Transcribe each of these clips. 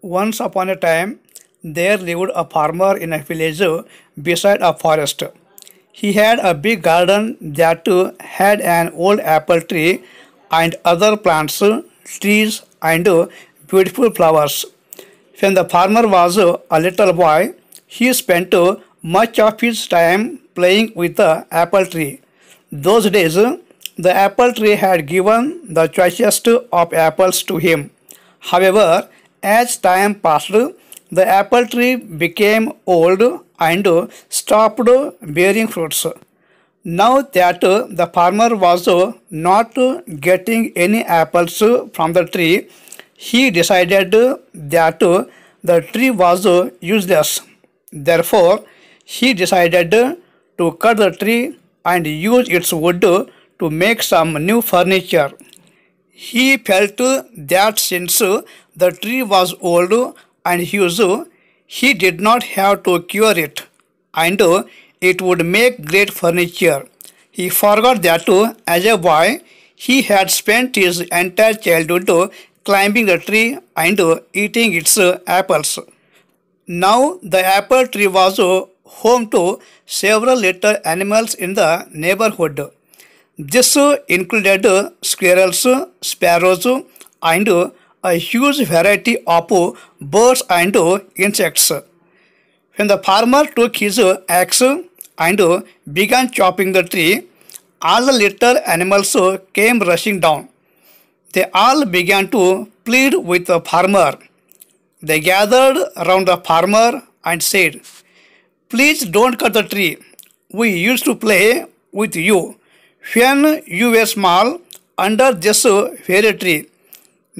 Once upon a time, there lived a farmer in a village beside a forest. He had a big garden that had an old apple tree and other plants, trees, and beautiful flowers. When the farmer was a little boy, he spent much of his time playing with the apple tree. Those days, the apple tree had given the choicest of apples to him. However, as time passed, the apple tree became old and stopped bearing fruits. Now that the farmer was not getting any apples from the tree, he decided that the tree was useless. Therefore, he decided to cut the tree and use its wood to make some new furniture. He felt that since the tree was old and huge, he did not have to cure it, and it would make great furniture. He forgot that as a boy he had spent his entire childhood climbing the tree and eating its apples. Now the apple tree was home to several little animals in the neighborhood. This included squirrels, sparrows, and a huge variety of birds and insects. When the farmer took his axe and began chopping the tree, all the little animals came rushing down. They all began to plead with the farmer. They gathered around the farmer and said, "Please don't cut the tree. We used to play with you when you were small under this very tree.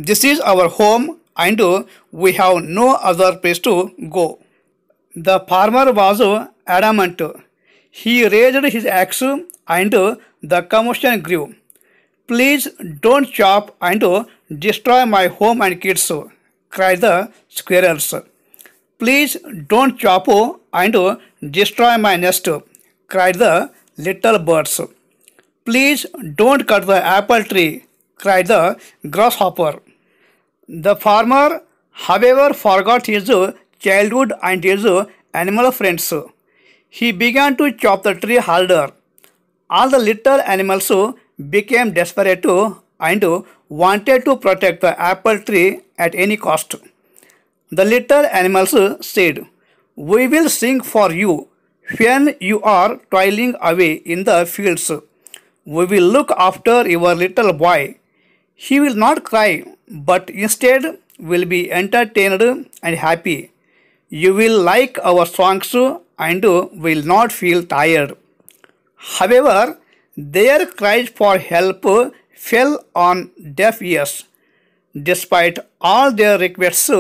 This is our home and we have no other place to go." The farmer was adamant. He raised his axe and the commotion grew. "Please don't chop and destroy my home and kids," cried the squirrels. "Please don't chop and destroy my nest," cried the little birds. "Please don't cut the apple tree," cried the grasshopper. The farmer, however, forgot his childhood and his animal friends. He began to chop the tree harder. All the little animals became desperate and wanted to protect the apple tree at any cost. The little animals said, "We will sing for you when you are toiling away in the fields. We will look after your little boy. He will not cry, but instead will be entertained and happy. You will like our songs and will not feel tired." However, their cries for help fell on deaf ears. Despite all their requests,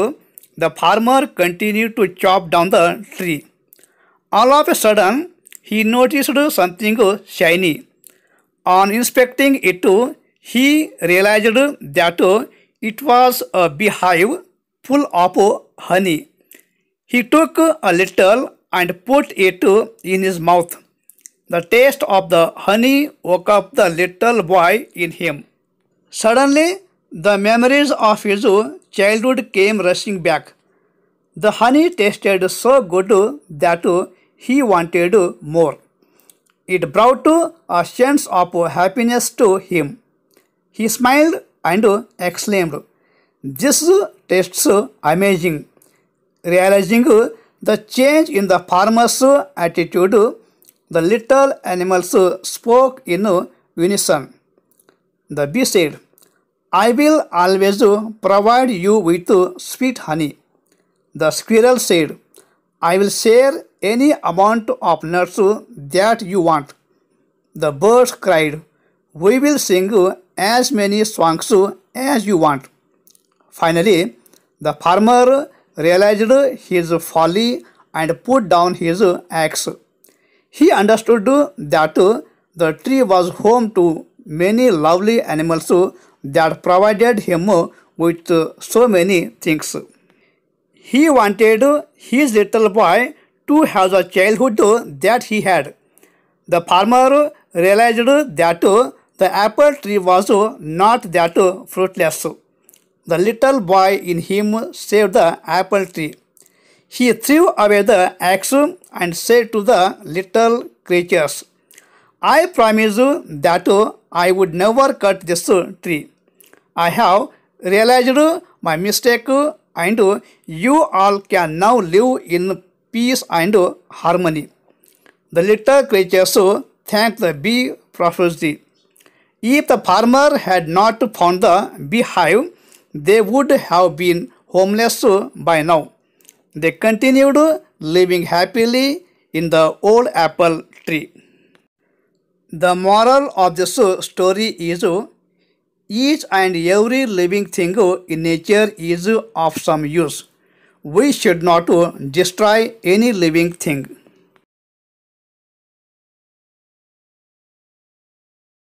the farmer continued to chop down the tree. All of a sudden, he noticed something shiny. On inspecting it, he realized that it was a beehive full of honey. He took a little and put it in his mouth. The taste of the honey woke up the little boy in him. Suddenly, the memories of his childhood came rushing back. The honey tasted so good that he wanted more. It brought a sense of happiness to him. He smiled and exclaimed, "This tastes amazing." Realizing the change in the farmer's attitude, the little animals spoke in unison. The bee said, "I will always provide you with sweet honey." The squirrel said, "I will share any amount of nuts that you want." The birds cried, "We will sing as many songs as you want." Finally, the farmer realized his folly and put down his axe. He understood that the tree was home to many lovely animals that provided him with so many things. He wanted his little boy to have the childhood that he had. The farmer realized that the apple tree was not that fruitless. The little boy in him saved the apple tree. He threw away the axe and said to the little creatures, I promise you that I would never cut this tree. I have realized my mistake and you all can now live in peace and harmony. The little creatures thanked the bee profusely. If the farmer had not found the beehive, they would have been homeless by now. They continued living happily in the old apple tree. The moral of this story is each and every living thing in nature is of some use. We should not destroy any living thing.